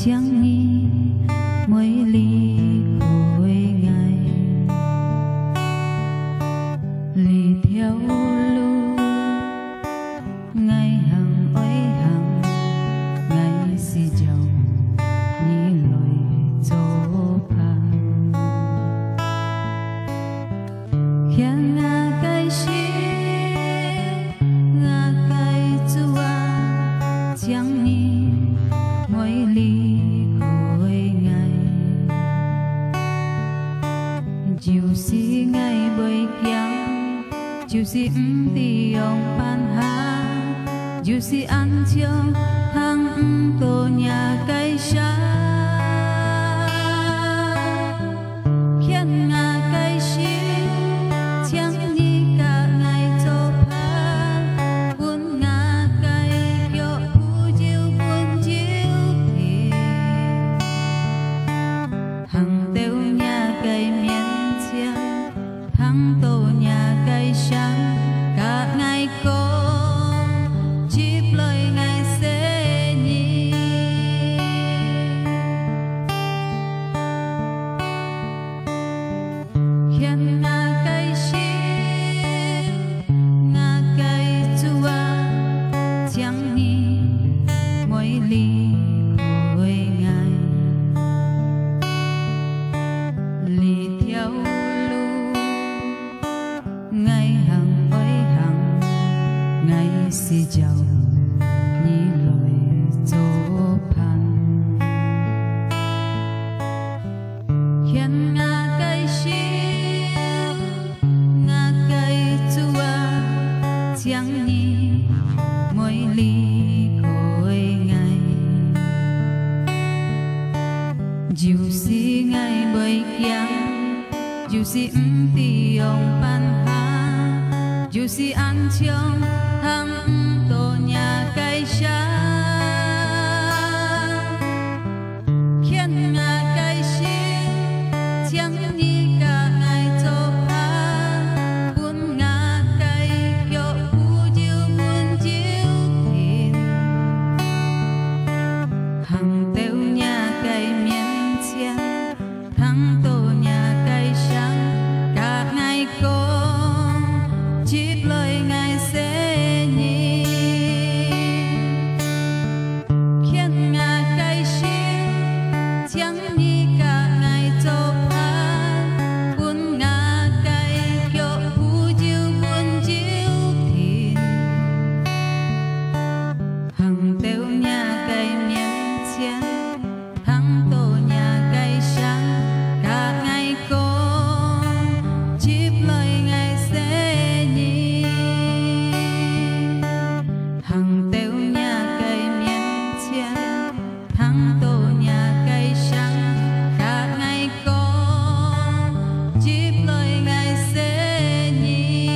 chẳng nghĩ mỗi ly hồi ngày lì theo lưu ngày hằng ơi hằng ngày si giàu như lời dỗ phang khiến ngã cái chi ngã cái chúa chẳng nghĩ mỗi ly hồi ngày chiều si ngày bơi kéo chiều si thì ông ban ha chiều si ăn chiều thằng tổ nhà cây xa khiến ngã cây chi chẳng đi cả ngày cho phá buồn ngã cây kiểu phù chiều buồn chiều thì hằng tiêu nhà cây miền chiang thằng tổ nhà cây sáng cả ngày cô chip lời ngày sẽ nhị khiến ngã cây chi ngã cây chúa chẳng nghĩ mỗi ly hồi ngày lì theo lưu ngày hằng ơi hằng ngày si giàu như lời dỗ phang khiến ngã cây chi ngã cây chúa chẳng nghĩ mỗi ly hồi ngày dù si ngày bơi kéo dù si thì ông ban ha dù si ăn trong thăm tổ nhà cây xa khiến ngã cây chi chẳng đi cả ngày cho phá buồn ngã cây kiểu phù chiều buồn chiều thì hằng tiêu nhà cây miền chiang thằng tổ nhà cây sáng cả ngày cô chip lời ngày sẽ nhị khiến ngã cây chi chẳng đi cả ngày cho phá buồn ngã cây kiểu phù chiều buồn chiều thì hằng tiêu nhà cây miền chiang thằng tổ nhà cây sáng cả ngày cô chip lời ngày sẽ nhị hằng tiêu nhà cây miền chiang thằng tổ nhà cây sáng cả ngày cô chip lời ngày sẽ nhị.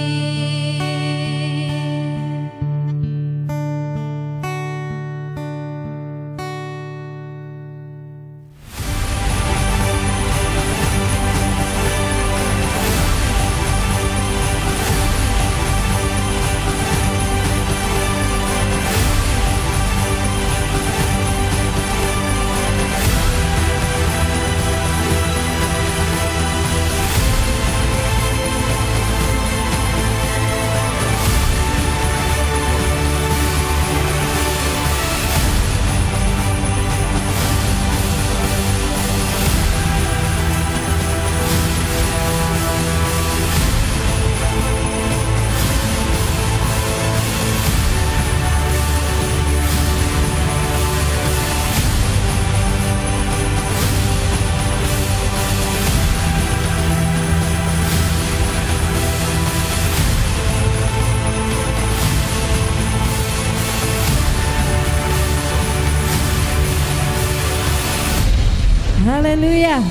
Hallelujah.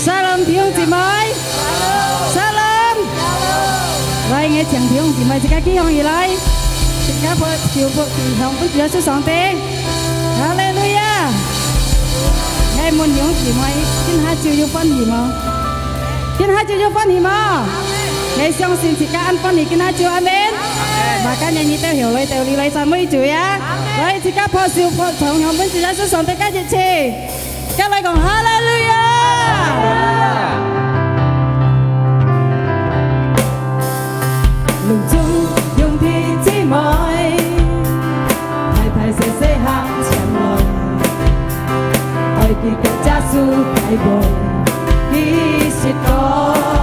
Shalom弟兄姊妹。Shalom。來，我請弟兄姊妹，自己起行而來，新加坡朝北地向不主耶穌上帝。Hallelujah。我們弟兄姊妹，今下就要分喜嗎？今下就要分喜嗎？你相信自己安分，你今下就阿門。Maka nyanyi teo hiểu lời teo lý lời sa mới chủ ya. 來自家破笑破同後面自家說上帝加熱切，加嚟講哈利路亞。龍中用鐵之愛，太太細細行前來，愛結嘅家書大步，你是講。哈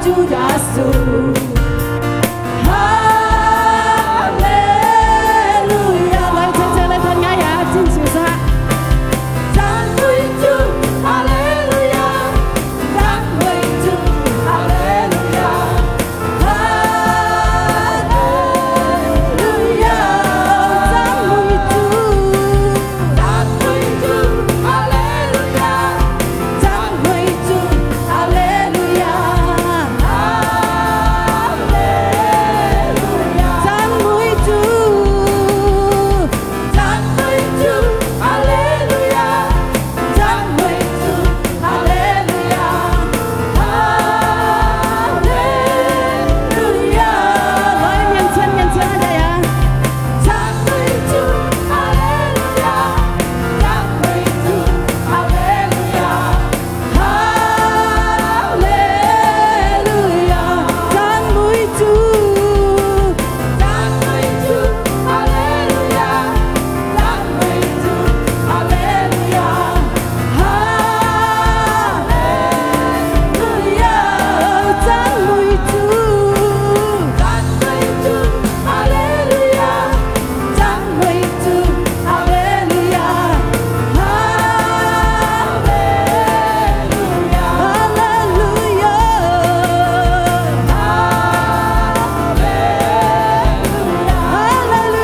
Chúa Giêsu. Hallelujah. Lời chân chân lời thân ngài à, xin chịu ra.赞美主，哈利路亚，赞美主，哈利路亚，哈利路亚，赞美主，赞美主，哈利路亚，赞美主，哈利路亚，哈利路亚，赞美主，赞美主，哈利路亚。赞美主，哈利路亚，哈利路亚。来面前大家呀！赞美主，哈利路亚，赞美主，哈利路亚，哈利路亚，赞美主，赞美主，哈利路亚，赞美主，哈利路亚。哈利路亚，赞美主，赞美主，哈利路亚，赞美主，哈利路亚，哈利路亚，哈利路亚，哈利路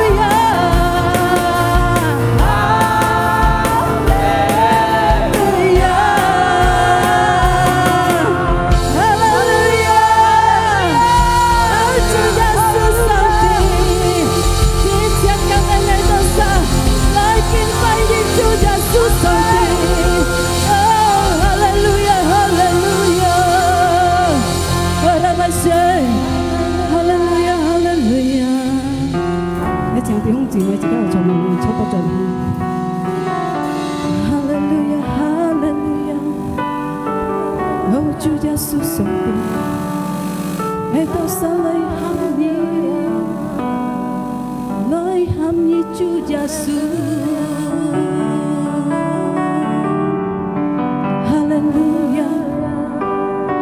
亚，主耶穌上帝，喺度神來喊你，來喊你主耶穌。哈利路亞，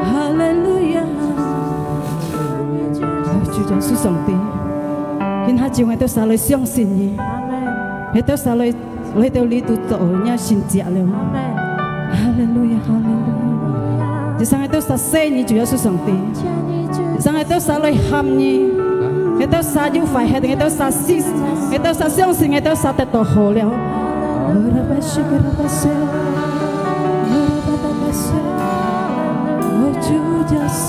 哈利路亞，主耶穌上帝，現下就喺度神來相信你，喺度神來嚟到呢度做呢先知了。哈利路亞，哈利路亞。就上喺度殺死你，主耶穌上帝；上喺度殺來喊你，喺度殺要快，喺度殺死，喺度殺相信，喺度殺得到好了。我主耶穌，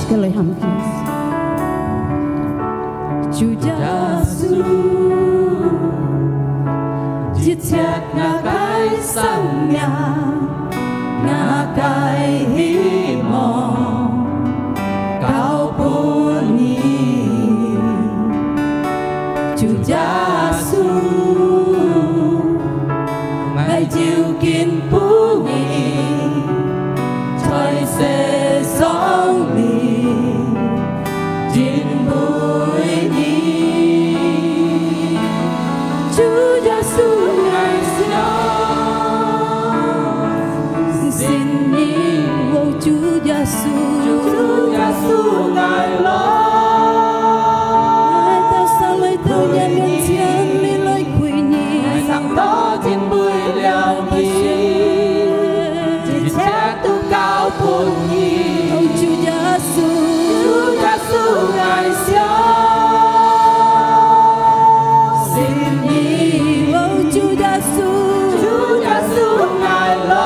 這個來喊主耶穌。Chiếc ngã cái sang nhà ngã cái hy vọng cao buồn nhìn Chúa Giêsu ngài chịu kín phú nhị trời sẽ sống mình trên bụi nhị Chúa Giêsu Chúa Giêsu ngài lo ta sao lấy thâu nhân nhân thiên đi lấy quỷ nhi ngài sang đó trên bụi leo nhì chỉ chết tu cao buồn nhì ông Chúa Giêsu ngài xin nhì ông Chúa Giêsu ngài lo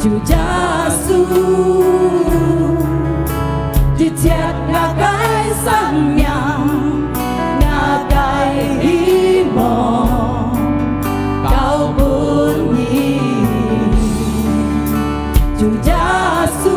Chúa Giêsu chỉ chết ngã cái sang nhà ngã cái hy vọng cao buồn nhì Chúa Giêsu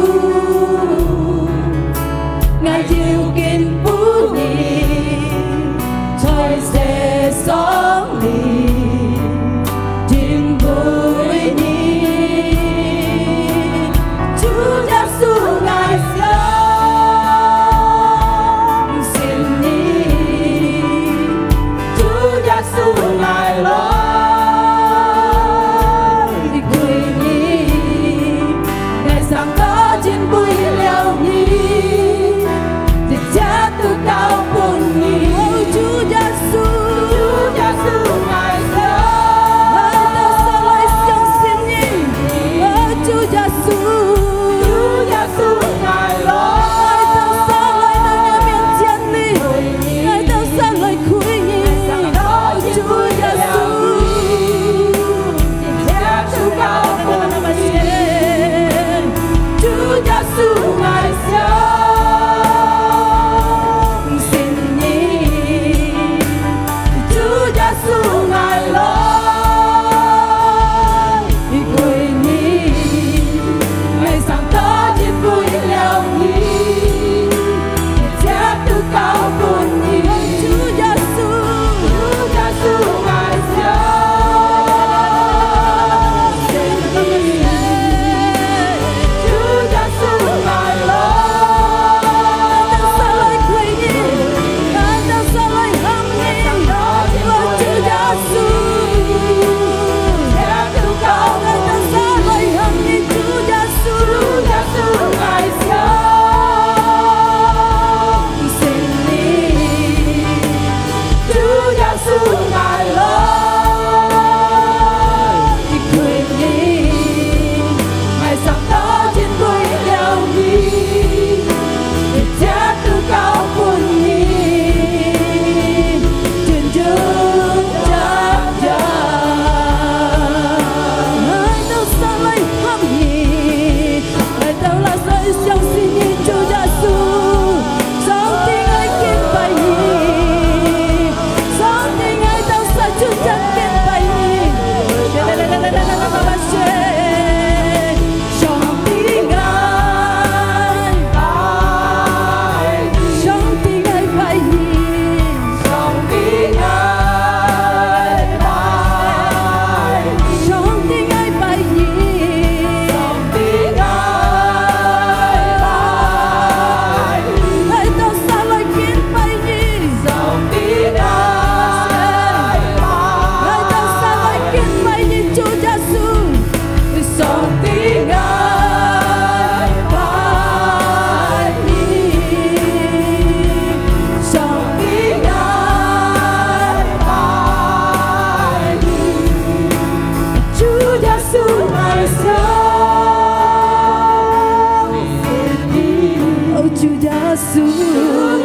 Giêsu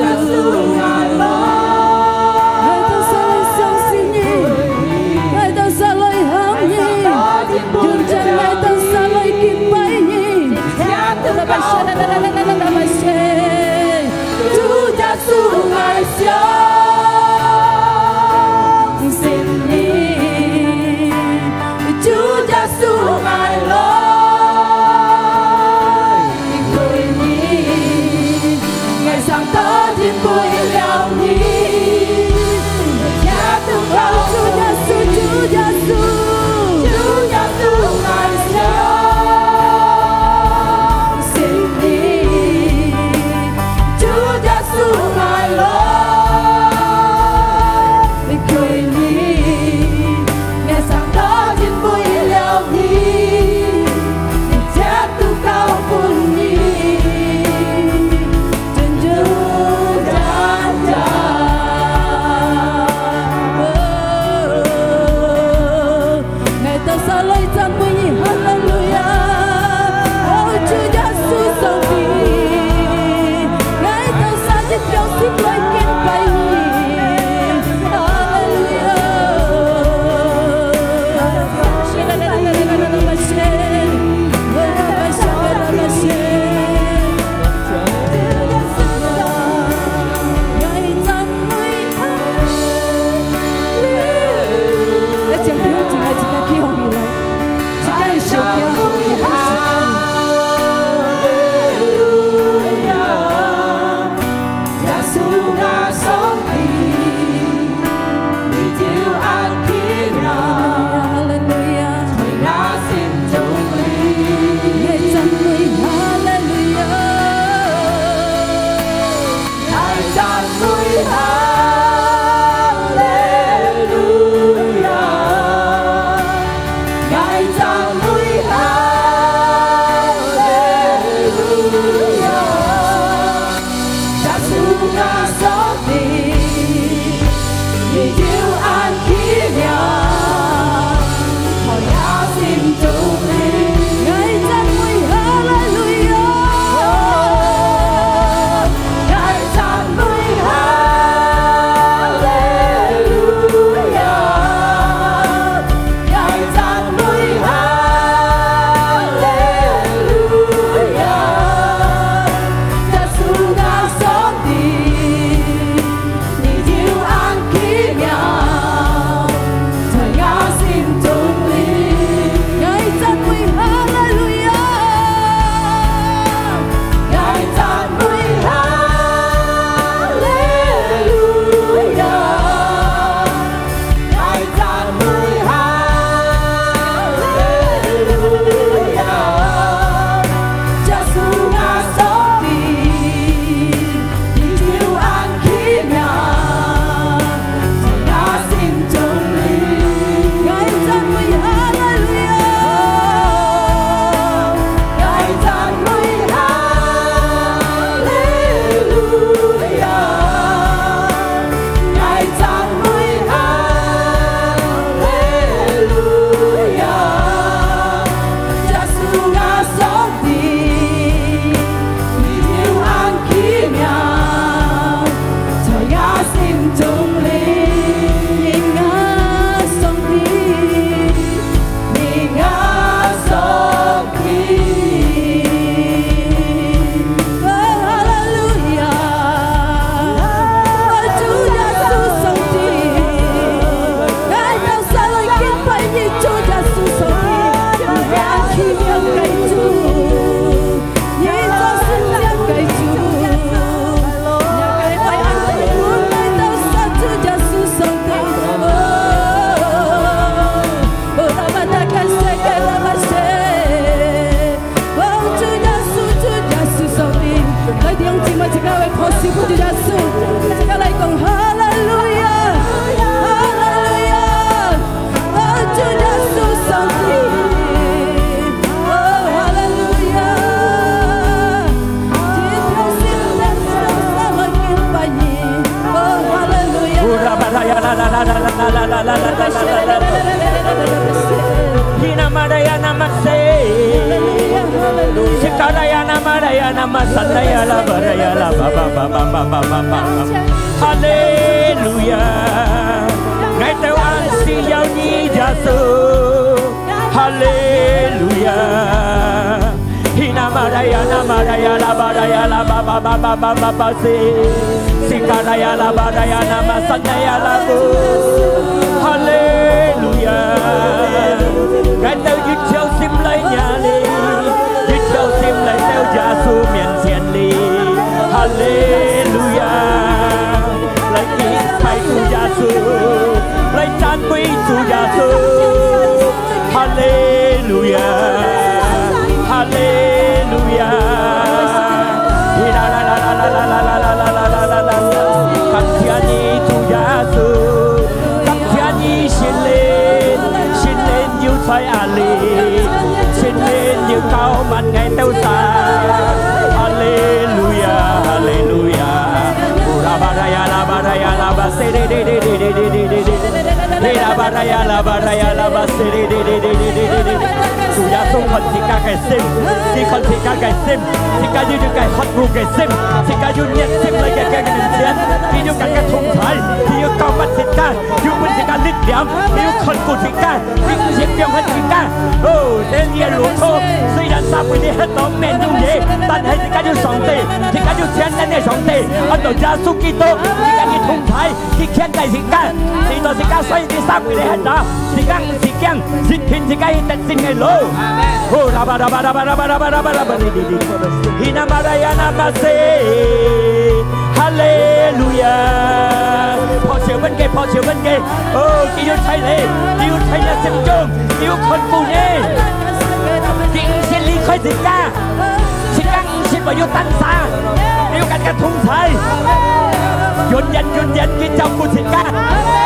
ngài lời ta sẽ lời相信你ngài ta sẽ lời hướng你dùng chân ngài ta sẽ lời kính bái你Chúa Giêsu ngài相信你Chúa Giêsu ngài sáng ta thiên bụi leo nhí nhà từng cao Chúa Giêsu ngài sáng xin đi Chúa Giêsu ngài lời cười nhí ngày sáng ta thiên bụi leo nhí nhà từng cao buồn nhí Hãy subscribe cho kênh Ghiền Mì Gõ để không bỏ lỡ Sikaraya nama Sandaya la baraya la ba ba ba ba ba ba ba ba. Hallelujah. Ngài theo an si giao nhi Giêsu. Hallelujah. Hinamaraya namaraya la baraya la ba ba ba ba ba ba ba si. Sikaraya la baraya nama Sandaya la bu. Hallelujah. Ngài theo dứt theo sim lấy nhà li. Theo sim lấy theo Giêsu miền xiên li. Hallelujah. Lấy kính phải tu Giêsu, lấy chan quý tu Giêsu. Hallelujah. Hallelujah. La la la la la la la la la la la la. Cảm ơn tu Giêsu, cảm ơn xin lên yêu thay Ali. Xin lên như cao mặt ngày tao xa. Hallelujah, hallelujah. La baraya la baraya la ba se de de de de de de de de de. La baraya la ba se de de de de de de de. Tu ya sung con thì ca cái sim, thì con thì ca cái sim, thì ca như cái hot ru cái sim, thì ca như nhiệt sim lấy cái cái tiền, thì như cái thùng thái, thì như cao mắt thì ca, như mình thì ca lít điểm, thì như con cụ thì ca, thì như nhiệt điểm hết thì ca. Oh, đến nhà lúa thô,虽然三杯你hết đó men như vậy,但係thì ca như上帝，thì ca như天真嘅上帝，按照耶穌基督，thì ca như thùng thái，thì天地thì ca，thì到thì ca所以啲三杯你hết đó，thì ca是驚，是天thì ca特性嘅路。Oh, raba raba raba raba raba raba raba. Hina maraya namase. Hallelujah. Phó chiếu bên kia, phó chiếu bên kia. Oh, kêu thay lệ xem chung, kêu con phụ nhé. Chính xin lý khơi dịch ca, xin căng xin bảo yêu tan xa, yêu cả thung thay. Yun yan kí cháu cụ dịch ca,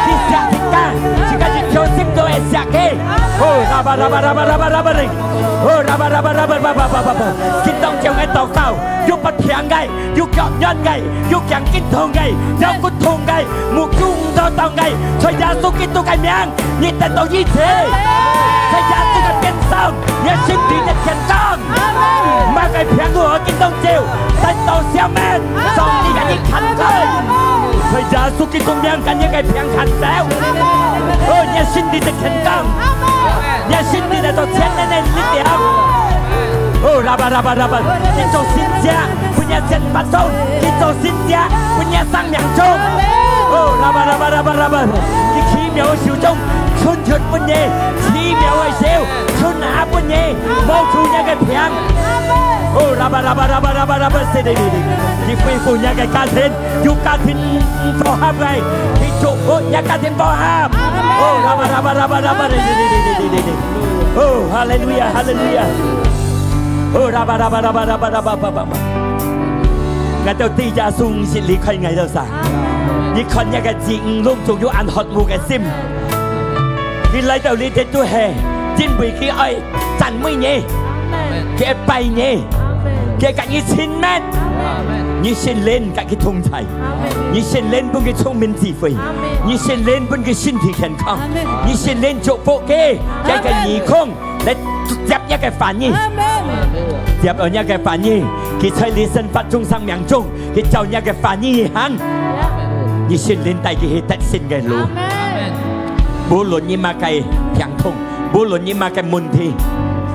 kí xạc dịch ca, chỉ cả dịch cho xin tôi xạc kê. Oh, raba raba raba raba raba ring. Oh, raba raba raba raba raba. Kinh tông treo ngay tàu cao, yêu bắt thiang ngay, yêu chọn nhân ngay, yêu chẳng kinh thong ngay, giao cút thong ngay, mục chung do tàu ngay, thời gian tu kinh tu cái miếng, nhiệt tình tàu như thế, thời gian tu cái biến sông, nhiệt sinh đi nhiệt thiện con, mà cái thiang của kinh tông treo, tay tàu xéo men, xong đi cái nhiệt khăn thôi, thời gian tu kinh tu miếng cái nhiệt cái thiang khăn xéo, oh, nhiệt sinh đi nhiệt thiện con. Nhà xin đi là tôi chén lên lít điểm. Oh, raba raba raba. Cái chỗ xin gia, punya chân bắt sâu. Cái chỗ xin gia, punya sang miệng trông. Oh, raba raba raba raba. Cái khí miêu siêu trông, chun chun punya, khí miêu ở siêu, chun á punya, mau thu nhà cái phiang. Oh, raba raba raba raba raba. Sẽ đi đi đi. Cái phi phu nhà cái cá thiên, yêu cá thiên phò hàm này. Cái chỗ nhà cá thiên phò hàm. Oh, raba raba raba raba. Đi đi đi đi đi. Oh, hallelujah, hallelujah. Oh, raba raba raba raba raba raba. Ngài đầu tiên gia sung xin lý khai ngài đâu sao? Những con nhà cái chuyện luôn chung vô ăn hot mua cái sim. Đi lấy đầu lý đến tôi hè, chính vì khi ai chẳng mới nhé, cái bay nhé, cái cả như xin mét, như xin lên cả cái thùng thầy, như xin lên bên cái thông minh gì vậy, như xin lên bên cái sinh thì健康, như xin lên chỗ bộ cái nhị không, để dẹp nhà cái phản nhỉ, dẹp ở nhà cái phản nhỉ, cái chơi lý sinh phát trung sang miệng trung, cái cháu nhà cái phản nhỉ hăng, như xin lên tay cái hệ tận xin cái lúa, bố luận như mà cái phiền thông, bố luận như mà cái môn thi,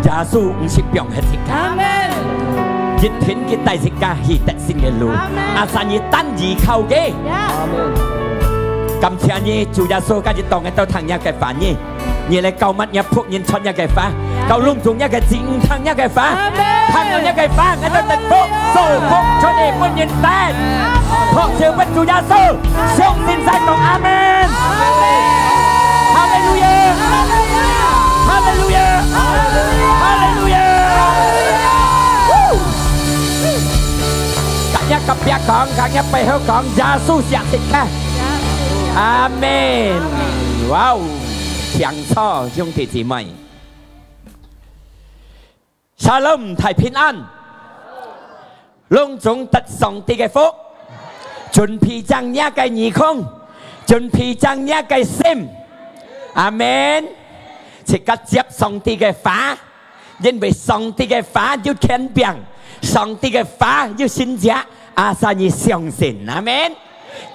giả sử không sẽ biểu hết tất cả. Dịch thiên cái tay dịch ca hi tận sinh cái lúa, san như tan gì khâu cái, cầm theo như chủ gia số cái dịch tòng cái tàu thằng nhà cái phản nhỉ, như là cầu mắt nhà phúc nhìn chọn nhà cái phá, cầu lung tung nhà cái chính thằng nhà cái phá, thằng nhà cái phá cái tàu tận phúc, số phúc cho nên quân nhìn tay, phúc chiều bên chủ gia số, sông xin sai cộng amen, hallelujah, hallelujah, hallelujah. Cả nhà cặp bia con, cả nhà bè heo con, gia su giặc thịt ca, amen. Wow, chẳng so兄弟姊妹 Shalom 太平安 Long chúng tật song tỷ cái phúc chuẩn bị trang nhà cái nhị không chuẩn bị trang nhà cái sim amen chỉ cắt chép song tỷ cái phá 因為上帝嘅話要權柄，上帝嘅話要信者，阿撒你相信，阿們。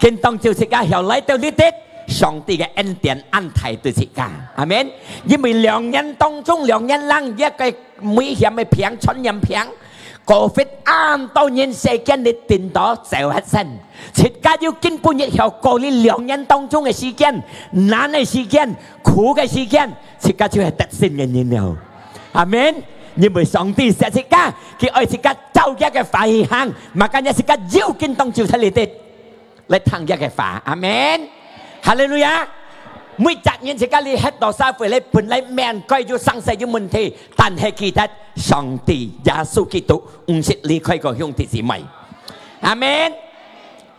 見當就是家後來到呢啲上帝嘅恩典安排對自家，阿們。因為兩人當中兩人冷一個危險嘅病傳染病。Covid 啱到年世間你電到就一身，切家要經半日後過呢兩人當中嘅時間，難嘅時間，苦嘅時間，切家就係得勝嘅年了。阿們，因為上帝寫切家，佢愛切家走一嘅法去行，makanya切家要見當照睇你哋嚟行一嘅法。阿們，哈利路亞。每責任切家你喺度沙會你本來面對住生死嘅問題，但係記得上帝耶穌基督唔識離開個兄弟姊妹。阿們，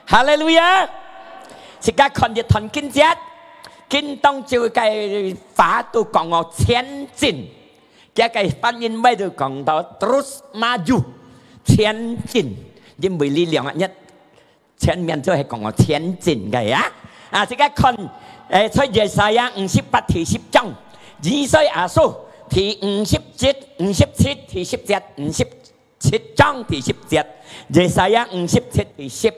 哈利路亞。切家看日團見節，見當照嘅法都講我前進，嘅嘅翻譯咩都講到 terus maju 前進，因為呢兩日前面就係講我前進嘅啊。啊，切家看。在耶賽亞58第10章，以賽亞書第57第10節，57章第10節，耶賽亞57第10。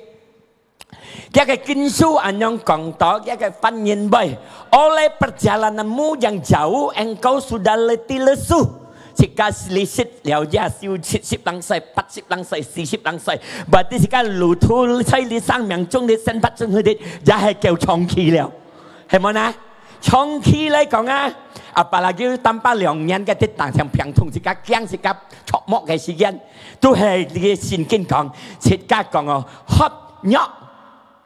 一個經書按樣講到，一個翻譯為oleh perjalananmu yang jauh engkau sudah letih lesu. Jika selisih lihat siu 70lang歲、80lang歲、40lang歲，berarti jika lutu saya di sang命中的身不中佢哋，也係叫長期了。係咪啊？長期嚟講啊，apalagi tanpa 兩年嘅啲大場病痛，自家驚自家觸摸嘅時間，都係啲聖經講，自家講哦，喝肉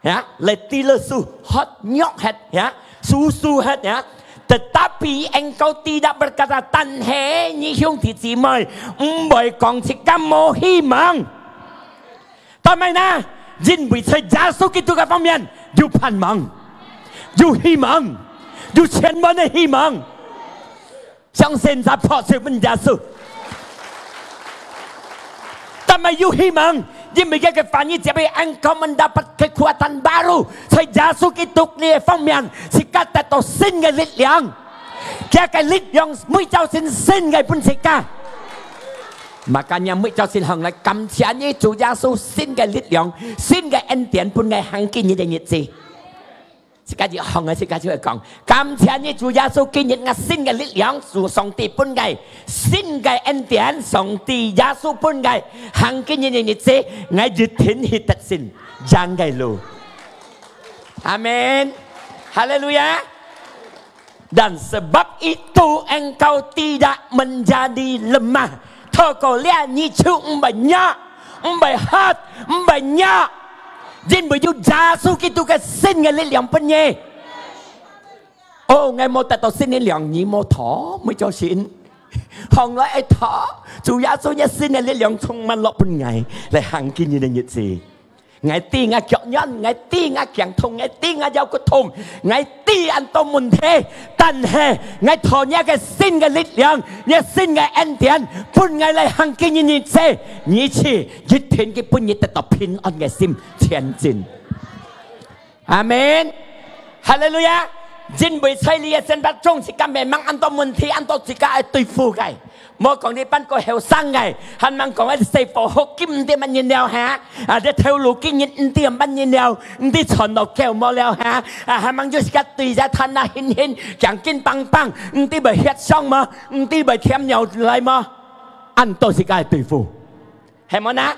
呀，嚟啲了數，喝肉係呀，susu係呀。Tetapi engkau tidak berkata, 但係你兄弟姊妹唔會講自家冇希望，係咪呢？因為在耶穌基督嘅方面有盼望。有希望，有千萬的希望，相信在破碎本耶穌。但係有希望，因為一個翻譯就係 engkau mendapat kekuatan baru， 在耶穌基督呢方面，是得到新嘅力量，呢個力量每週先新嘅本事㗎。Makanya每週先向嚟感謝呢主耶穌新嘅力量，新嘅恩典本嚟行見你嘅日子。自家要學嘅，自家就係講，感謝你主耶穌今日嘅新嘅力量，主上帝本嘅新嘅恩典，上帝耶穌本嘅行今日嘅日子，我熱天去得勝，讓嘅路。阿們，哈利路亞。Dan sebab itu engkau tidak menjadi lemah. Thôi kau lihat ni chung banyak, banyak, banyak. Jin bởi dù Giê xu Kitô cái xin cái lực lượng bên nhé. Ô, ngày một tạo xin lực lượng nhị một thỏ mới cho xin. Hồng nói ai thỏ, chủ Giê xu nhất xin cái lực lượng thông man lọ bên ngày lại hàng kinh như này như gì. Ngày ti ngã kẹo nhân, ngày ti ngã kẹng thông, ngày ti ngã giao cốt thông, ngày ti ăn tôm mùn thế. Tần hề, ngày thỏ nhé cái xin cái lực lượng, nhé xin cái anh tiền, bên ngày lại hàng kinh như này gì. Nhị chỉ, nhất thiên cái bên nhị ta tập hình ơn cái sim thiên dinh. Amen. Hallelujah. Dinh bởi xây lìa dân bát trung, chỉ cảm mang ăn tôm mùn thế, ăn tôm chỉ cả tùy phu cái. Mỗi con đi bán có heo sang ngày, hắn mang con ấy xây phổ hộp kim đi bán nhìn nào hả? Để theo lũ kinh nhìn tiệm bán nhìn nào, đi chọn đầu kèo mò leo hả? Hắn mang cho các tùy ra thân là hình, chẳng kinh băng băng, đi bởi hết xong mà, đi bởi thêm nhau lại mà, ăn tôi chỉ cái tùy phụ, hay món á?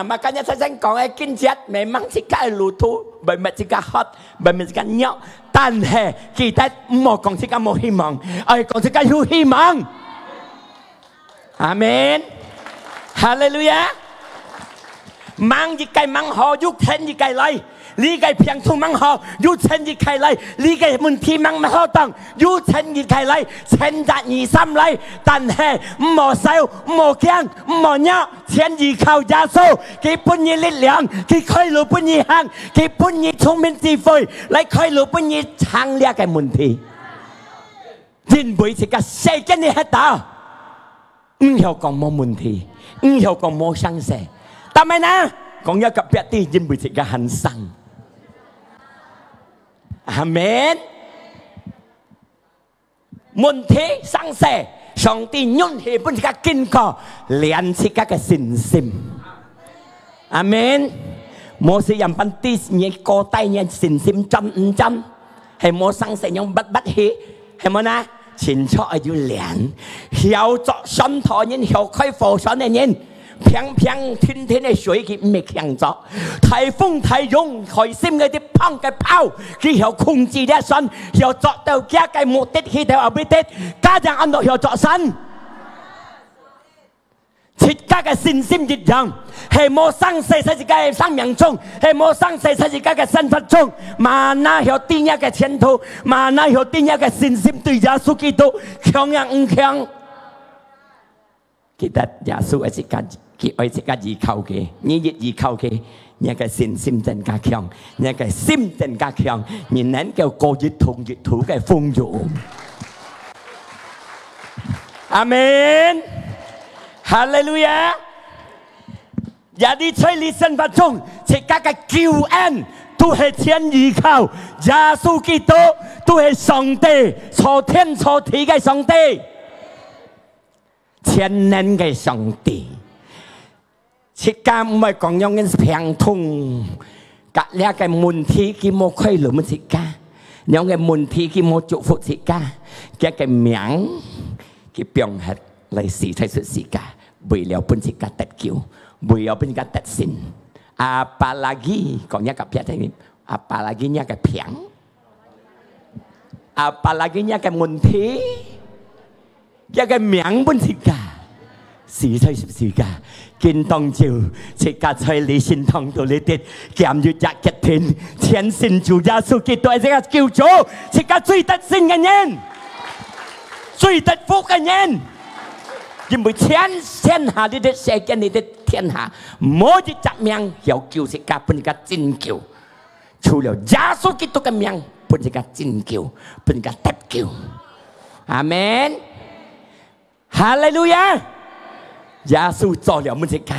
Mà cả nhà sang con ấy kinh chết, mẹ mang chỉ cái lũ thú, bởi mẹ chỉ cái hot, bởi mẹ chỉ cái nhậu, tan hè, kỳ ta một con chỉ cái một hy vọng, con chỉ cái hy vọng. Amen. Hallelujah. Mang gì cái mang họ giúp thêm gì cái lại, lý cái phiền thùng mang họ giúp thêm gì cái lại, lý cái môn thi mang họ tăng giúp thêm gì cái lại, thêm ra nhị xăm lại, tàn hè mò sao mò kiang mò nhọ, thêm gì khâu giá số, cái bún nhị lít lượng, cái khơi lúa bún nhị hàng, cái bún nhị thông minh chi phơi, lại khơi lúa bún nhị hàng lia cái môn thi. Chính bởi chỉ cả xây cái này hết đó. Hiểu còn mô môn thì hiểu còn mô sang sẻ. Ta mày nè, còn nhớ cặp bẹ ti dinh bởi thị cả hành sang. Amen. Môn thế sang sẻ, 上帝允許本自家經過練自家嘅信心，阿們。摩西人班啲嘢過低嘢信心真唔真，係冇生成樣不起，係冇呢？清楚要練，曉作上台人，曉開火上嘅人，平平天天嘅水佢唔係強咗，颱風颱湧海心嘅啲砰嘅炮，佢曉控制啲神，曉作到家嘅目的，佢哋話俾啲家長安樂曉作神。自家嘅信心一樣，係冇生死喺自家嘅生命中，係冇生死喺自家嘅身份中，嘛哪有點樣嘅前途，嘛哪有點樣嘅信心對耶穌基督強呀唔強？記得耶穌係自家，佢係自家依靠嘅，你越依靠嘅，你嘅信心更加強，你嘅心更加強，你能夠過越痛越土嘅風雨。阿門。哈利路亞！有啲在你生活中，自家嘅救恩都係天依靠，耶穌基督都係上帝，創天創地嘅上帝，全能嘅上帝。自家唔係講樣嘅平通，隔離嘅問題佢冇虧勞乜自家，有嘅問題佢冇祝福自家，嘅名佢變係嚟時睇出自家。為了本自家得救，為了本自家得勝。apalagi講一個別嘅，apalagi一個平 ，apalagi一個問題，一個名本自家，是睇出自家，見當照，自家在你心堂度你哋減越日嘅天，全心主耶穌基督係一個救主，自家最得勝嘅人，最得福嘅人。因為天下呢啲世界呢啲天下，冇一隻名有救世界本個真救，除了耶穌基督嘅名本個真救，本個得救。阿門，哈利路亞！耶穌做了乜嘢？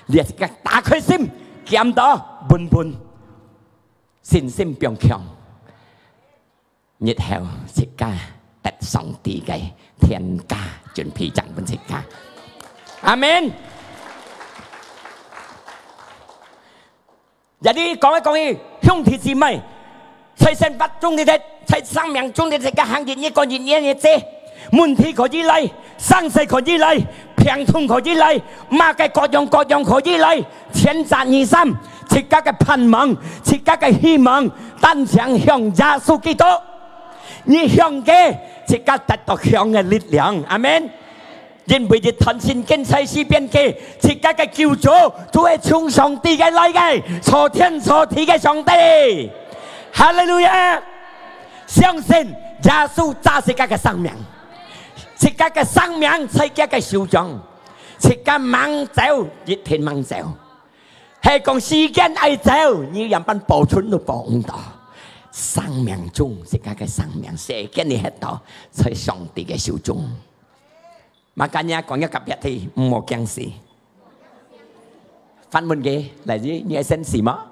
你係個打開心，見到本本信心變強，日後自家得上帝嘅天家。準備賺本自家，阿門。有啲講一講去，兄弟姊妹，在生活中你哋，在生命中你哋嘅行業一個嘢啫，問題可以嚟，生死可以嚟，病痛可以嚟，乜嘅各樣可以嚟，千讚二心，自家嘅盼望，自家嘅希望，單向耶穌基督，你向嘅。自家得到強嘅力量，阿門。因為你thần仙跟世事變嘅，自家嘅救主都係從上帝嘅嚟嘅，創天創地嘅上帝。哈利路亞！相信耶穌揸自家嘅生命，自家嘅生命自家嘅手中，自家猛走一天猛走，係講時間愛走，你人班保存都保唔到。生命中自家嘅生命，世間你喺度在上帝嘅手中。馬今日講一個別題，唔好驚事。翻問嘅嚟自你係新事嗎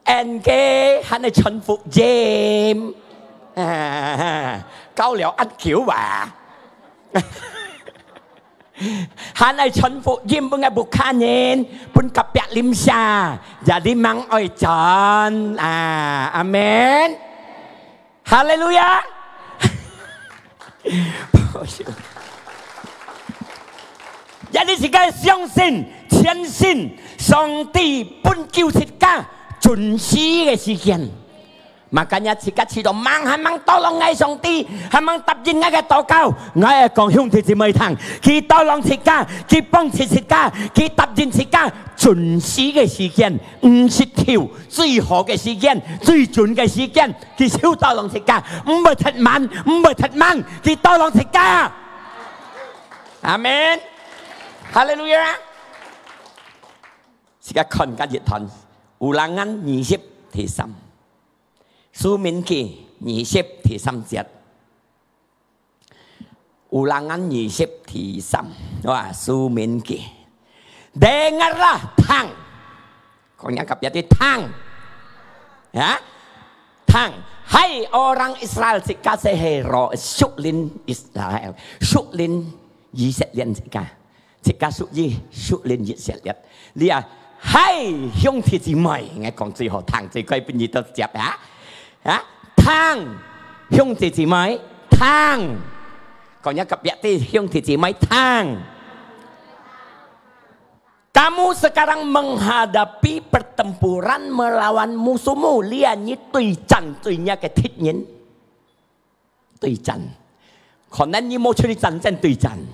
？anh kia hắn là chân phụ dêm câu liệu ăn kiểu bà hắn là chân phụ dêm bưng ngày buộc khăn nhìn bưng cặp bẹt lim xa và đi mang oi tròn amen hallelujah gia đình cái相信相信上帝本救世界準時嘅時間，makanya jika知道忙係忙多浪愛上帝，係忙答應愛嘅禱告，我係講兄弟姊妹聽，佢多浪世界，佢幫助世界，佢答應世界準時嘅時間，50條最好嘅時間，最準嘅時間，佢超多浪世界，唔係太慢，唔係太慢，佢多浪世界，阿門，哈利路亞，而家看緊熱談。Ulangan 20 thì 3 Sumin Ki 20 thì 3 節 Ulangan 20 thì 3 Wah Sumin Ki Dengarlah tang Có nhắc cặp giá tới tang ya? Tang Hai orang Israel jika sehero suklin Israel suklin Israel jika suklin Israel dia hai兄弟姊妹我講最後堂最貴變熱到接啊堂兄弟姊妹堂còn yang kebiasaan兄弟姊妹堂Kamu sekarang menghadapi pertempuran melawan musuhmu. Lihat ni tùy trận tùy nha cái thiết nhiên. Tùy trận. Còn nên ni mua chơi trận trận tùy trận.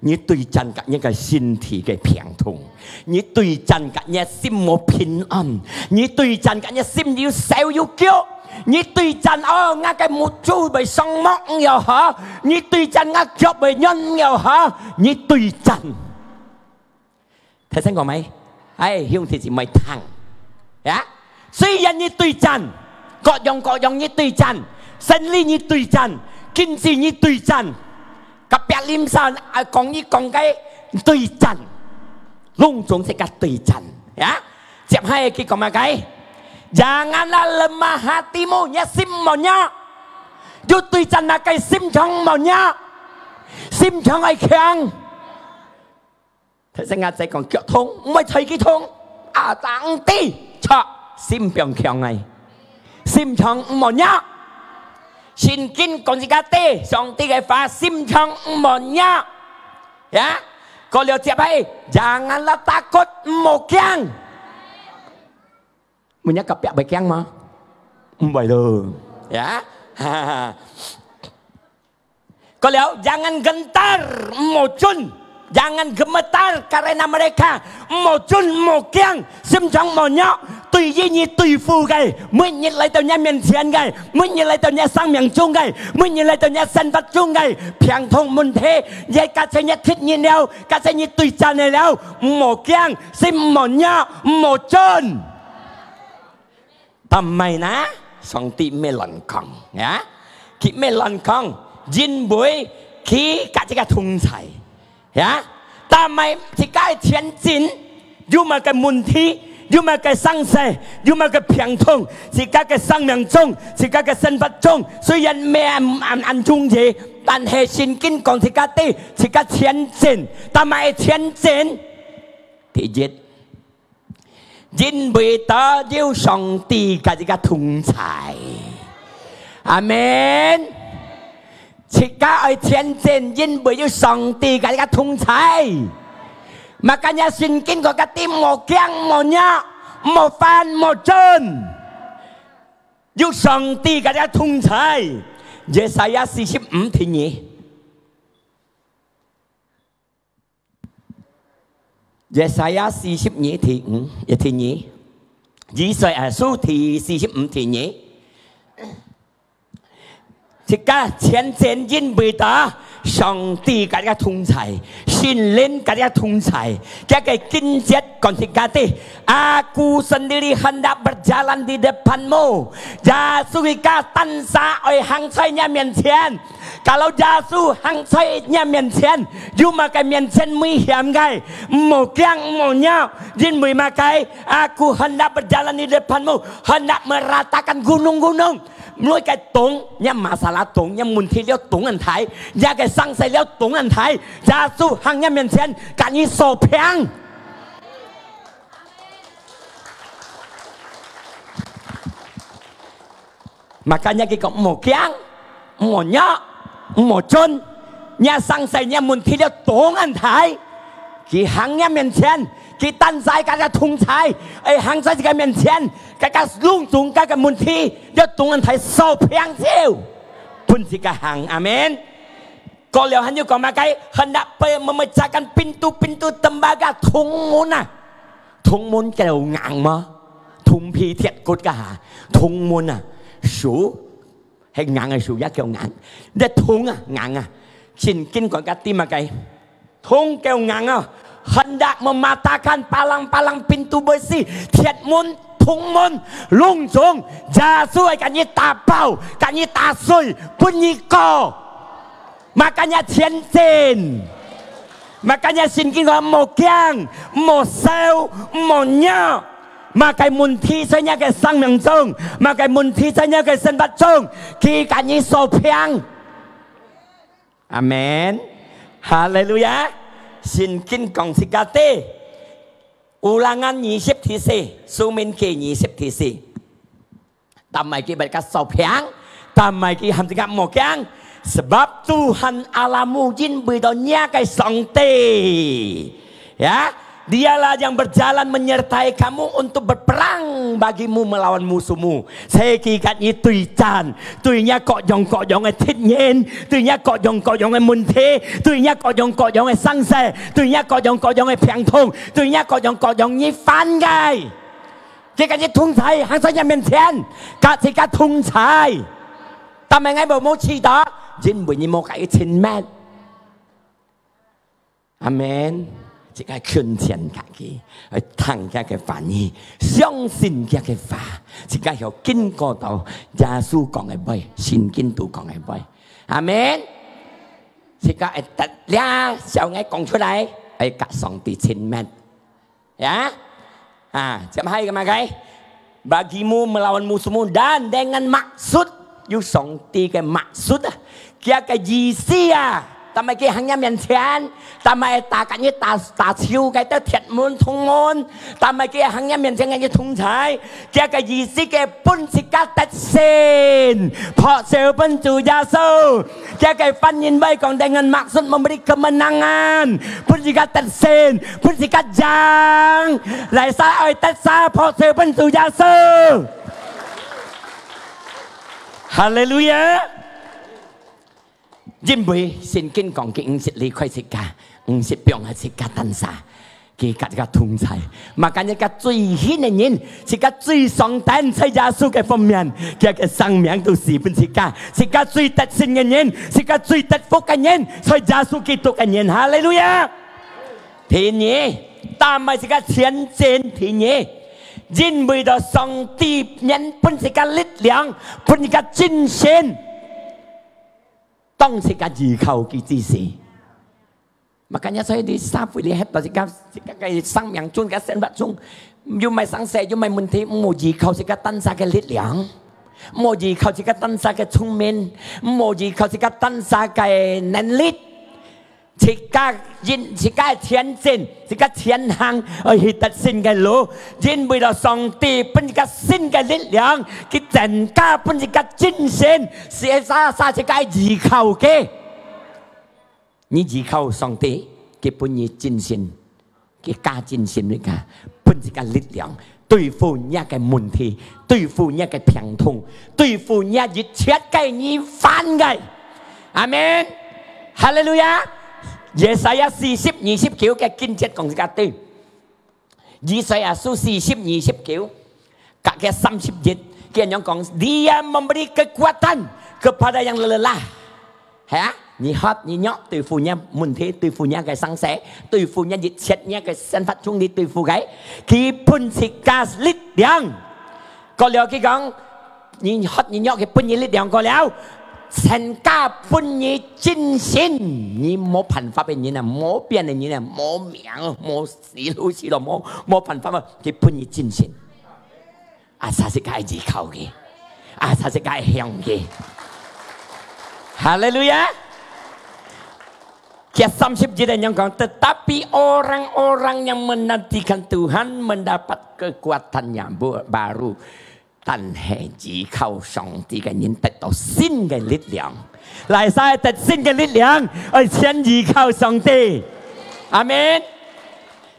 Ni tùy trận cả những cái thân thể cái bình thường. Ni tùy trận cả những tâm một bình an. Ni tùy trận cả những tâm yêu sầu yêu kiêu. Ni tùy trận ngay cái một chú bị song móc nhiều hả? Ni tùy trận ngay chọc bị nhân nhiều hả? Ni tùy trận. Thế xem có mấy? Ai兄弟姊妹堂呀？雖然你對戰，各樣你對戰，勝利你對戰，經濟你對戰，特別臨山講嘅對戰，隆重係個對戰呀！接下來佢講乜嘅？Janganlah lemah hatimu, nya sim monya. Dù對戰là cái sim trong monya, sim trong ai khang. Thế nên ngài còn kiểu thông, mới thấy cái thông tăng tí cho sim 병強này sim trong một nhá xin kinh còn gì cả tê xong tí cái phá sim trong một nhá ya có liều tiếp hay janganlah takut một kiang mình nhắc cặp bẹ bài kiang mà vậy rồi ya có liều jangan gentar một chun Jangan gemetar karena mereka mojun mokiang sim trong mò nhọ tùy duy nhi tùy phù gầy mình nhìn lại tàu nhà miền Thiền gầy mình nhìn lại tàu nhà sang miền Trung gầy mình nhìn lại tàu nhà sân vật Trung gầy phiang thông môn thế vậy cả sẽ nhất thiết nhiên đâu cả sẽ nhất tùy cha này đâu mò kiang sim mò nhọ mò chôn tầm mày ná song tị mê lần khong nhá khi mê lần khong dinh bối khi cả cái thùng xài ya, ta mày thì cái thiên chính, dù mà cái môn thi, dù mà cái sang xe, dù mà cái phiền thông, thì cái sang miệng trung, thì cái sinh vật trung,虽然咩ăn chung gì,但係聖經講thì cái thiên chính, ta mày thiên chính, thì chính vì ta yêu上帝cái同在 Amen Jika ai thiên trên yên bởi yêu song tì cái thông thái mà cả nhà xin kinh có cái tim một kiang một nhá một phan một chân yêu song tì cái thông thái Yesaya 45 thì nhỉ Yesaya 42 thì nhỉ Yesaya thì 45 thì nhỉ thì cả thiên trên yên bởi ta上帝cái同在心靈cái同在cái kinh tế còn thì cái aku sendiri hendak berjalan di depanmu Yesus tan sa oi hang saya miền Thiền kalau Yesus hang saya miền Thiền dù mà cái miền Thiền nguy hiểm cái một kiang một nhau jin bởi mà cái aku hendak berjalan di depanmu hendak meratakan gunung-gunung nuôi cái tống nhá masalah tống nhá môn thi liao tống anh thái nhá cái sang say liao tống anh thái Yesus hang nhá miền Thiền cả như sổ phiang makanya kita mau kiang mau nhá mau chôn nhá sang say nhá môn thi liao tống anh thái ki hang nhá miền Thiền ki tan sai cái thùng thái ai hang sai cái miền Thiền cái lung tung cái môn thi liao tống anh thái sổ phiang siêu pun si cái hang amen kalau hanya kau makai hendak memecahkan pintu-pintu tembaga thùng môn cái đầu ngang mà thùng phi thiệt cốt cả thùng môn số hay ngang số giá kêu ngang để thùng ngang xin kinh còn cái tim makai thùng kêu ngang hendak mematakan palang-palang pintu besi thiệt môn thùng môn lung tung Yesus cái như ta bao cái như ta sôi pun như co makanya thiên trên makanya xin kinh gọi một kiang một sao một nhá mà cái môn thi sẽ nhắc cái sang miệng chung mà cái môn thi sẽ nhắc cái sinh vật chung khi cả những số phiang Amen Hallelujah xin kinh công sĩ ca tê Ulangan 20 ที4ซูมินเก20ที4ทำไมกี่บัตรกับสอบเพียงทำไมกี่ทำสิ่งกับหมอกยัง sebab Tuhan Allahmu jin berdoanya kai sangte ya Dialah yang berjalan menyertai kamu untuk berperang bagimu melawan musuhmu. Sekikat itu ikan, tuinya kok jong ai thích nhiên, tuinya kok jong ai mun thế, tuinya kok jong ai sang xe, tuinya kok jong ai phiang thong, tuinya kok jong như phán gai. Cái cái thung thái, hàng sáng nhà miền thiên, cái thung thái. Ta mày ngay bảo mô chi đó, jin bởi như mô cái chín mét. Amen. Chỉ cái khuyên thiện cả cái, thằng cái phản nhi,相信cái phá, chỉ cái hiểu kinh過到，耶穌講嘅背，信經都講嘅背，阿門。chỉ cái đặt ra sau ngày講出嚟，隔上帝千萬，ya, jam hai kemakai, bagimu melawan musuhmu dan dengan maksud, you song ti cái maksud, kia cái gì xia. Tạm cái hàng nhà miền thiên, tạm ta cái như ta chiêu cái tới thiệt môn thông môn, tạm cái hàng nhà miền thiên cái như thông thái, cái gì xí cái bún xí cá tết sen, phò sel bún chủ gia sâu, cái phân nhìn bay còn dengan maksud memberi kemenangan, bún xí cá tết sen, bún xí cá giang, lại sao ơi tết sao phò sel bún chủ gia sâu, Hallelujah. Jin bui xin kinh còn cái ứng sĩ lý khoai sĩ ca, ứng sĩ biong hay sĩ ca tân xa, cái thùng sai, mà cái này cái最hiến的人，是cái最上等在耶穌嘅方面，cái生命都是本是ca，是cái最得勝嘅人，是cái最得福嘅人，在耶穌基督嘅人，哈利路亞。天爺，但係是個前進天爺，因為到上帝人本是個力量，本是個精神。當時嘅依靠嘅知識，makanya saya disapu lihat jika sang yang chun cái sinh vật chung, dù mày sáng sẻ, dù mày muốn thấy một gì khâu sẽ cái tăng sa cái lực lượng, một gì khâu sẽ cái tăng sa cái thông minh, một gì khâu sẽ cái tăng sa cái năng lực, chỉ cái thiên sinh, chỉ cái thiên hàng ở hiện tại sinh cái lỗ, chính bây giờ song ti bên cái sinh cái lực lượng, cái chân cả bên cái精神，是啥是cái依靠嘅，你依靠上帝，佢本嘢精神，佢加精神嚟㗎，本是個力量，對付一個問題，對付一個病痛，對付一切嘅你反嘅，阿門，哈利路亞。耶賽亞40:29嘅經節講嘅對，耶賽亞書40:29，嘅30節嘅人講，Dia memberi kekuatan kepada yang lelah, ya, ni hot ni nhóc từ phụ nha muốn thế từ phụ nha cái sáng sẻ, từ phụ nha dịch chết nha cái sinh phát chung đi từ phụ gái, khi pun si ca lít điang, có liệu cái con ni hot ni nhóc cái pun ni lít điang có liệu. Thành ca pun như chính sinh, như một phần pháp như này, một biến như này, một miệng, một xí lô, một phần pháp cái pun như chính sinh. Sao sẽ cái gì khâu kì? Sao sẽ cái hiong kì? Hallelujah. Kisah 30 yang kau, tetapi orang-orang yang menantikan Tuhan mendapat kekuatan yang baru.但係依靠上帝嘅人得到新嘅力量，嚟晒得新嘅力量，而先依靠上帝，阿門。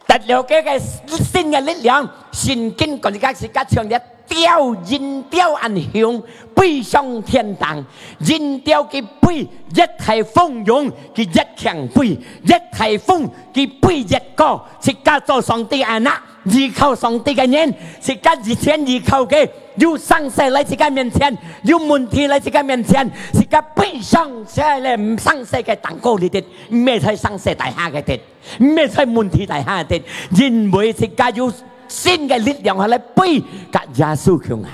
得了嘅新嘅力量，聖經講嘅是講唱嘅吊人吊安香，飛上天堂，人吊嘅飛一係蜂擁，佢一強飛，一係風佢飛一個，是加做上帝安那。依靠上帝嘅人，是跟以前依靠嘅，要上世嚟自己面前，要問題嚟自己面前，是個悲上世嚟唔上世嘅蛋糕嚟嘅，唔係喺上世大廈嘅嘅，唔係喺問題大廈嘅，因為是個要新嘅力量嚟背個耶穌強下，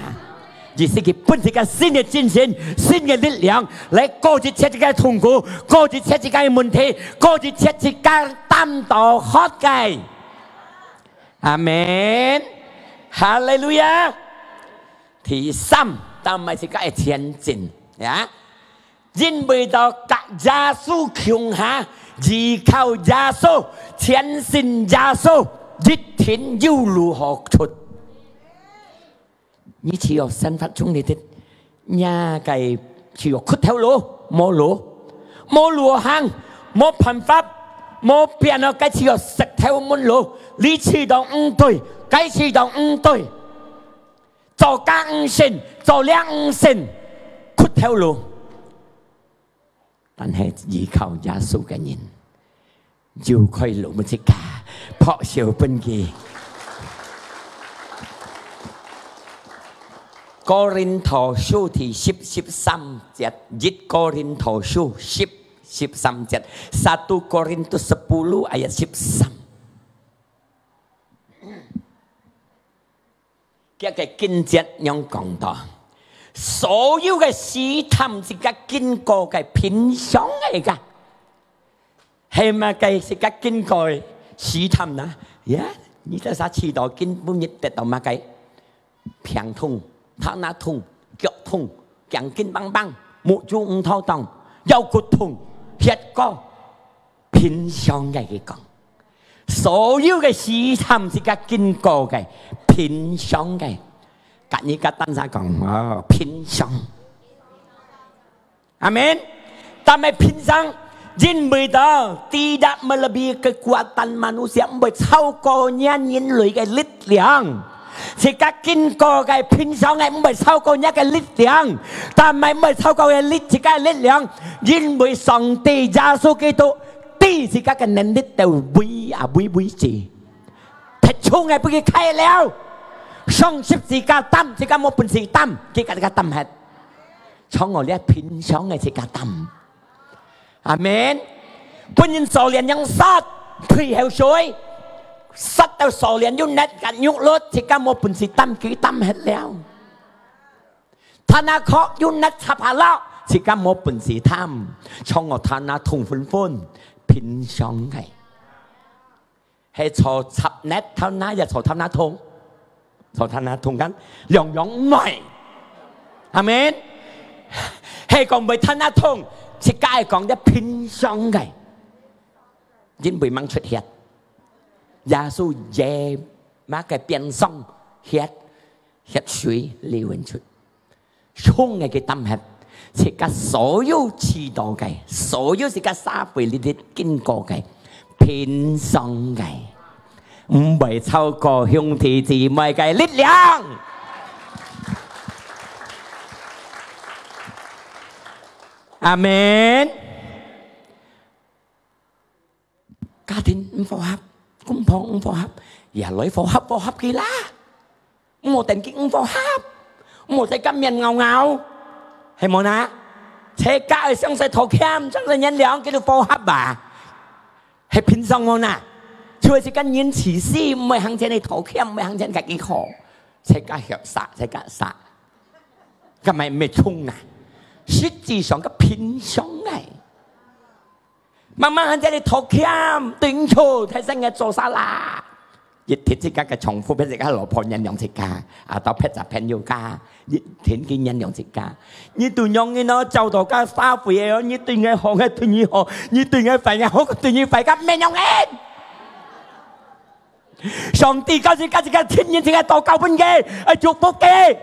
而是佢本是個新嘅精神、新嘅力量嚟過住切嘅痛苦，過住切嘅問題，過住切嘅擔當學嘅。阿門，哈利路亞。第三，但係是個前進呀，因為到格耶穌強下，依靠耶穌，前進耶穌，一天有路可出。你只有生活中你的nhà cái chỉ có khuất theo mô lúa hàng mô phạm pháp mô biển ở cái chỉ có sạch theo môn lúa lý trí đồng tuổi cái chỉ đồng tuổi cho các sinh cho lẽ sinh khuất theo lúa但係依靠耶穌嘅人要開路乜嘢㗎破少本嘅哥林多書第13節1哥林多書13節1 Korintus 10 ayat 13 cái kinh節用講到所有嘅試探是個經過嘅品相嚟㗎係咪嘅是個經過試探啊呀你睇下遲到經本日得到乜嘅平通他那痛、腳痛、頸筋梆梆、目珠唔透動、腰骨痛、血高，平常嘅講，所有嘅試探是個經過嘅，平常嘅。今日個單身講哦，平常。阿們，但係平常，因為到tidak melebihi kekuatan manusia， 唔會超過人類嘅力量。是個經過嘅平常嘅唔係超過一個力量，但係唔係超過嘅力，是個力量，因為上帝耶穌基督地是個能力就微字，踢出嘅俾佢開了，上十字架擔，是個冇本事擔，佢個擔係，從我呢平常嘅是個擔，阿們，本人所練ยัง殺，配合水。สัตว์เอาสอเลียนยุ่งเน็ตกันยุกรถที่ก้ามโมปุ่นสีตั้มกี่ตั้มเห็ดแล้วธนาเคาะยุ่งเน็ตทับหาแล้วที่ก้ามโมปุ่นสีตั้มช่องเอาธนาทุ่งฝุ่นพินช่องไงให้ชอทับเน็ตเท่านั้นอย่าชอทับนาทงชอธนาทงกันหย่องหน่อยอาเมนให้กองไปธนาทงที่ก้ากองได้พินช่องไงยินไปมั่งชุดเห็ด耶穌耶馬嘅變相血水流出，衝嘅嘅tâm血，是個所有知道嘅，所有是個社會裏啲經過嘅變相嘅，唔係超過兄弟姊妹嘅力量。阿們，家庭唔符合。cũng không phù hợp, giờ lấy phù hợp kia lá, một tình kia không phù hợp, một cái cảm nhận ngầu ngầu, hay món á, thế cả xong sẽ thổ khem, xong sẽ nhân lượng cái được phù hợp bà, hay pin xong món á, chưa sẽ cái nhân chỉ si mấy hàng trên này thổ khem, mấy hàng trên cái khổ, thế cả hiểu xạ, cái mày mệt chung nè, suýt gì xong cái pin xong này. Mà hàng trên này thọc khiam tính chỗ thấy sang nghe做沙拉熱鐵即家嘅重複俾大家羅破人用食家啊到劈雜片要加熱天見人用食家呢段用嘅咯就到家沙肥嘢呢段嘅學嘅段嘢學呢段嘅肥嘅學嘅段嘢肥嘅咩用嘅上帝教是教是教天然是教道教本嘅係祝福嘅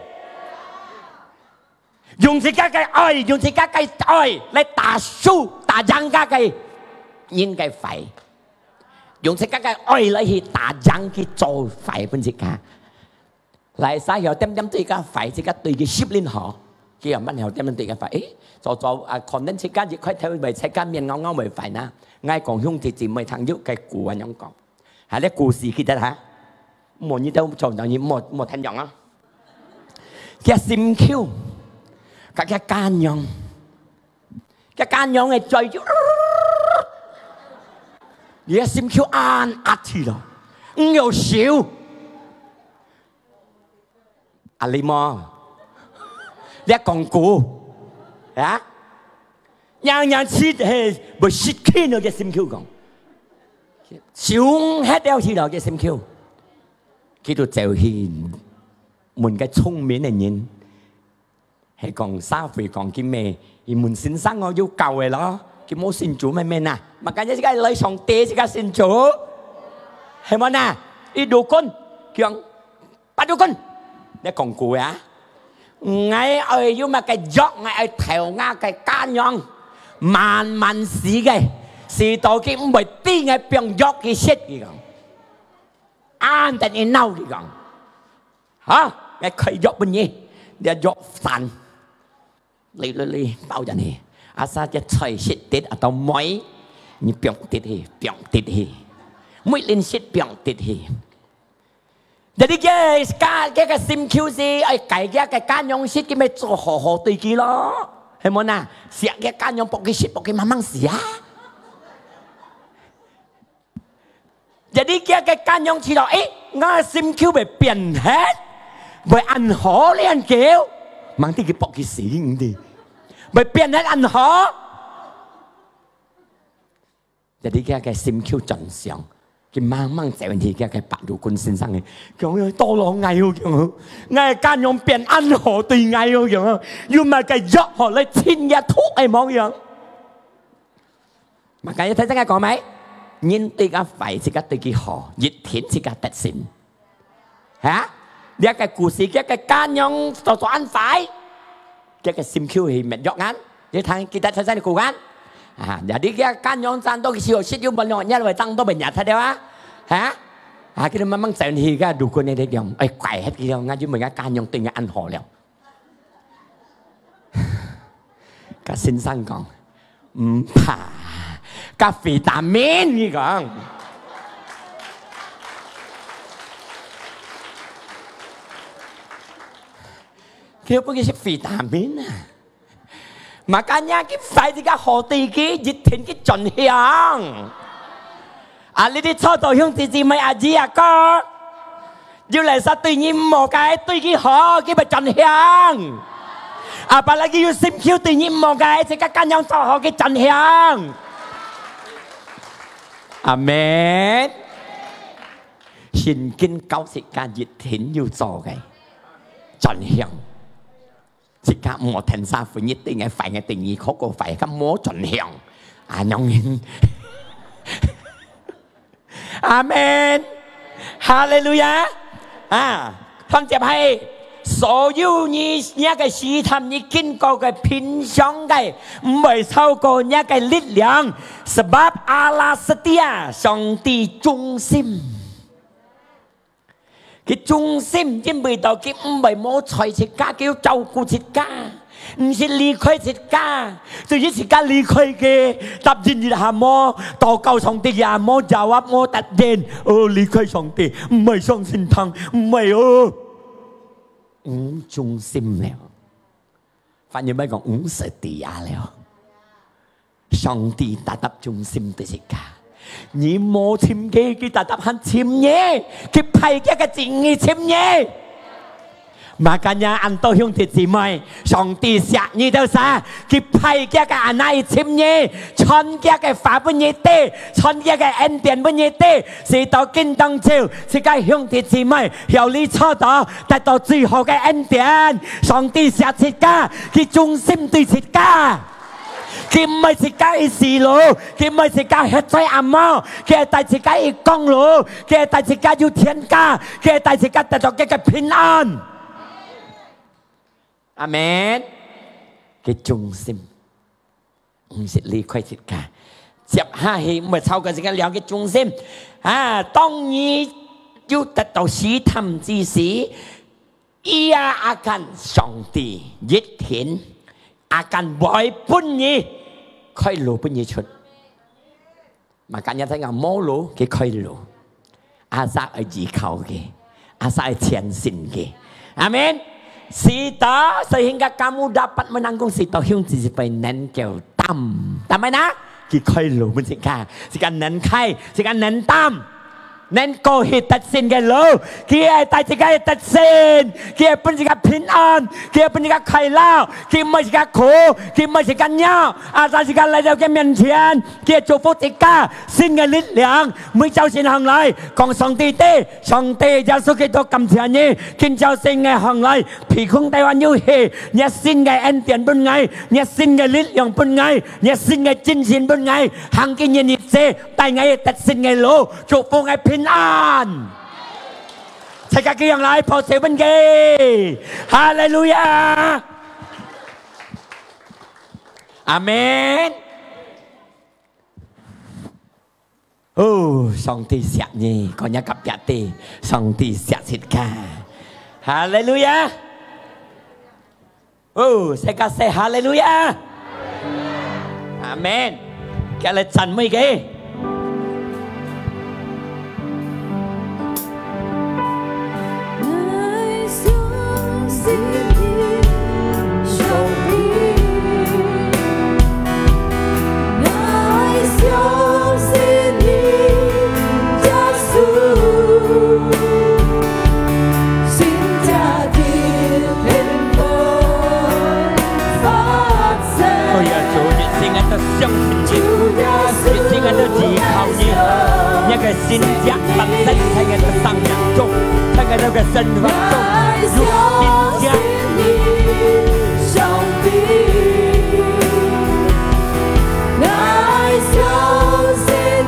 用食家嘅愛用食家嘅愛嚟打輸打人家嘅應該廢，用食家嘅愛嚟去打人去做廢本食家，嚟晒又點點對家廢，食家對佢10年後，佢又乜又點點對家廢？誒，做啊，可能食家亦可以睇為食家面啱啱為廢啦，嗌講兄弟姊妹朋友嘅故咁樣講，係啲故事記得嚇，冇呢都做當然冇聽講啊，嘅心橋，嘅間用，嘅間用係最。而家心橋啱壓住咯，唔又少。阿你麼？你講古啊？樣樣切係唔切開咯嘅心橋講，少吃掉切咯嘅心橋。佢都就係門嘅聰明嘅人，係講沙會講啲咩？而門先生我要救嘅咯，佢冇信主咩咩呐？makanya sekarang lagi song teh sekarang sin chủ, hay mana? Đi dukun, kêu bắt dukun, để còn cùi á, ngay ở yêu mà cái giọt ngay ở theo nga cái cá nhon, man xí cái, xí tổ cái không phải tí ngay biếng giọt cái xếp cái con, ăn tận in nâu cái con, hả? Ngay khơi giọt bên nhỉ, để giọt sàn, li bao giờ này, asaจะใช้xếp tết ở tàu máy你表弟弟，表弟弟，每人是表弟弟。jadi cái sim Q gì, cái cá nhông xịt cái mấy chỗ hồ tùy kia lo, hay món à, xịt cái cá nhông bọc cái xịt bọc cái mang xịt. jadi cái cá nhông chỉ là ngã sim Q bị biến hết, bị ăn hổ lên kêu, mang tí cái bọc cái xịt đi, bị biến hết ăn hổ. jadi cái sim Q真相，佢掹這問題嘅白路軍先生嘅，講多攞嗌好講，嗌間用變安河對嗌好講，要咪嘅約學你千日突係冇樣，mà cái thấy cái講咩？nhân對個phải是個對佢好，熱天是個特性，嚇？呢個故事嘅間用做安phải，嘅sim Q係咪約啱？你睇記得睇睇你顧啱。jadi dia kan yang santo kisiu siu banyaknya lebih tang to banyak tadi wah, kita memang seni kan dukun ini dia, quậy hết kia ngay mình kan yang tinggal ăn hổ liao, cái sinh sang còn, cái vitamin gì còn, kêu cái gì vitamin à? Makanya cái phải thì cái hồ tì cái dịch thiên cái chuẩn hiang, lý đi cho tổ hiang thì gì mấy gì có, dù lại sao tự nhiên một cái tự cái hồ cái bị chuẩn hiang, bà lại cái sim Q tự nhiên một cái thì các cá nhân cho họ cái chuẩn hiang, amen, xin kinh cao sĩ ca dịch thiên yêu cho cái chuẩn hiang. chỉ cả một thành sa phải nhất định ngày phải ngày tình gì khó có phải các mố chuẩn hiện nhong nhìn amen hallelujah thân chẹp hay sở hữu như cái sĩ tham như kinh cầu cái pin sóng cái bởi sau có như cái lực lượng sebab Allah setia song ti trung sim cái trung sim trên bề đầu cái bảy mô trời chết ca kêu trâu cu chết ca chỉ lý khơi chết ca từ những chết ca lý khơi kia tập trình gì là mô tàu cầu song ti à mô giáo áp mô tạt đền lý khơi song ti mày song sinh thăng mày trung sim lẹo phải như mấy con sợ tì à lẹo song ti ta tập trung sim tới chết ca你冇簽嘅，佢特特肯簽嘢，佢批嘅個正義簽嘢。Makanya anto yung titimay, song ti siya ni daw sa,佢批嘅個安奈簽嘢，穿嘅個法本嘢啲，穿嘅個恩典本嘢啲，是到見當朝，是個yung titimay，由你初到達到最後嘅恩典，上帝寫切家，佢忠心對切家。佢唔係自己事路，佢唔係自己吃在阿媽，佢係帶自己公路，佢係帶自己要天家，佢係帶自己得到嘅平安。阿門。佢忠心，唔係離開自己。接下去唔係超過自己兩個忠心當你要得到試探之時，也akan上帝一天。akan boy punya khơi lù punya chut, makanya thấy ngà mô lù cái khơi lù, asa ở chỉ khẩu cái, asa ở thiền sinh cái, amen. Sita sehingga kamu dapat menanggung sita hiung sampai nen kêu tam, tam mana? Cái khơi lù bên sika, sika nen khai, sika nen tam, nên cô hít tật xin cái lô kia tại chỉ cái tật xin kia bên chỉ cái bình an kia bên chỉ cái khai lao kia mới chỉ cái khổ kia mới chỉ cái nhau ta chỉ cái lấy đâu cái miền thiên kia chúc phúc tất cả xin cái lực lượng mới cháu xin hàng lại còn song tê giáo sư cái đó cầm tiền nhỉ xin cháu xin ngày hàng lại thì không tay vào như hệ nhà xin ngày ăn tiền bên ngày nhà xin ngày lực lượng bên ngày nhà xin ngày chính xin bên ngày hàng cái nhìn nhịp xe tại ngày tật xin ngày lô chúc phúc ngày bình anใช่กันอย่างไรพอเสียบันเกฮาเลลูยาอาเมนโอ้สองทีเสียนี่ก็ยังกับยาตีสองทีเสียสิทธิ์ค่ะฮาเลลูยาโอ้ใช่กันเสียฮาเลลูยาอาเมนแกเลยจันไม่เกcái xin giác bằng danh thay cái nó sang nhạc chung thay cái nó cái dân vật chung giúp xin giác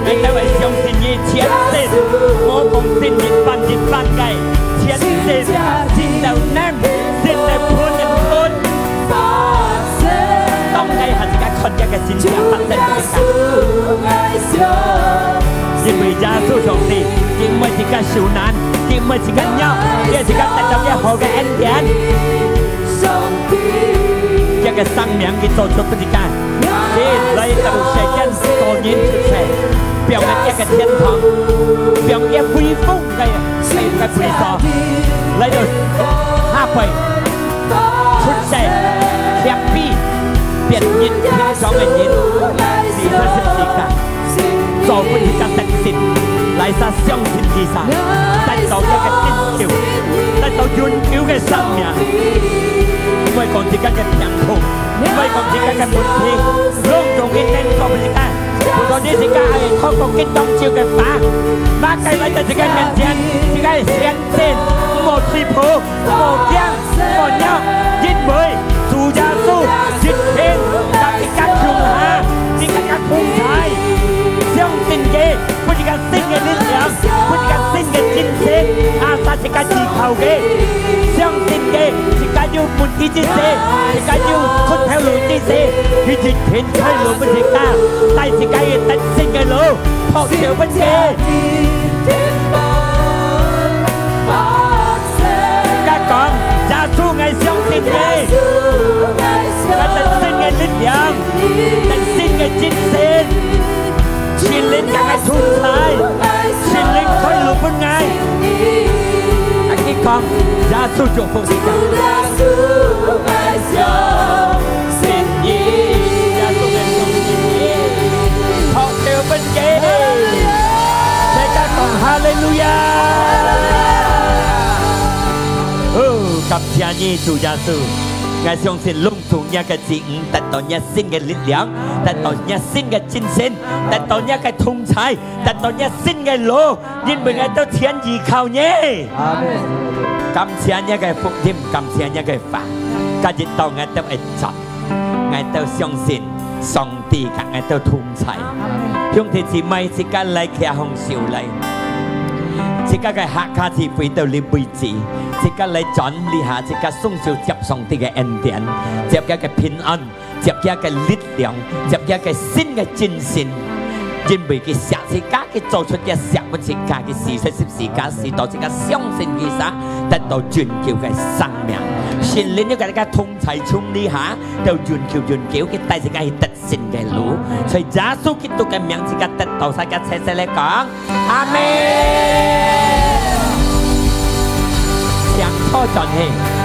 ngày ta phải xong xin như chiến xin mỗi cùng xin nhịp ban ngày chiến xin đầu nam xin đầu buôn đến buôn trong ngày hẳn các con cái xin giác bằng danh của cái nhưng vì cha su sòng thì nhưng mới chỉ cần chịu nạn nhưng mới chỉ cần nhau nhưng chỉ cần tại trong cái hồ cái anh thiện cho cái sang miệng cái tổ chức cái gì cả thì lấy tàu xe chân tổ nhiên thực thể biểu cái thiên thắng biểu cái quy phúc cái quy so lấy được 5 phẩy chút xe happy biệt nhiên thiên cho người nhìn thì phải sự gì cả做本是個特色，嚟曬相信其實，得到一個真橋，得到遠橋嘅生命，唔係講自己嘅病痛，唔係講自己嘅問題，隆重嘅聽講自己，不過呢自己係透過激動照嘅法，把計嚟到自己面前，自己係先先，冇離譜，冇驚，冇憂，因為主耶穌今天讓自己用下，自己嘅風采。相信嘅，不是講新嘅力量，不是講新嘅精神，是講依靠嘅。相信嘅，是講要本意之事，是講要出條路之事，佢絕偏開路不是講，但是講要得勝嘅路，學條不嘅。家講，耶穌係相信嘅，係得勝嘅力量，得勝嘅精神。xin lên các anh thun thái xin lên khơi lục bên ngay anh đi con ra su chủ phục gì cả xin gì ra su bên trong xin gì họ đều bên kế để các con hallelujah cảm ơn như chủ gia sư ngài相信隆重一個字五，得到一新嘅力量，得到一新嘅精神，得到一個通才，得到一新嘅路，因為我都天依靠你。感謝一個福音，感謝一個法，今日到我都會做，我都相信上帝嘅我都通才。兄弟姊妹，自家嚟騎紅燒嚟。自家嘅客家字回到你輩子，自家嚟轉你下，自家送上接上帝嘅恩典，接一個平安，接一個力量，接一個新嘅精神，因為佢實自家嘅做出嘅實本自家嘅事實是家時代，自家相信其實得到全球嘅生命。神靈呢個大家通齊從呢下，就全球嘅大自家係得勝嘅路，所以耶穌基督嘅名自家得到大家齊齊嚟講，阿門。向初轉去。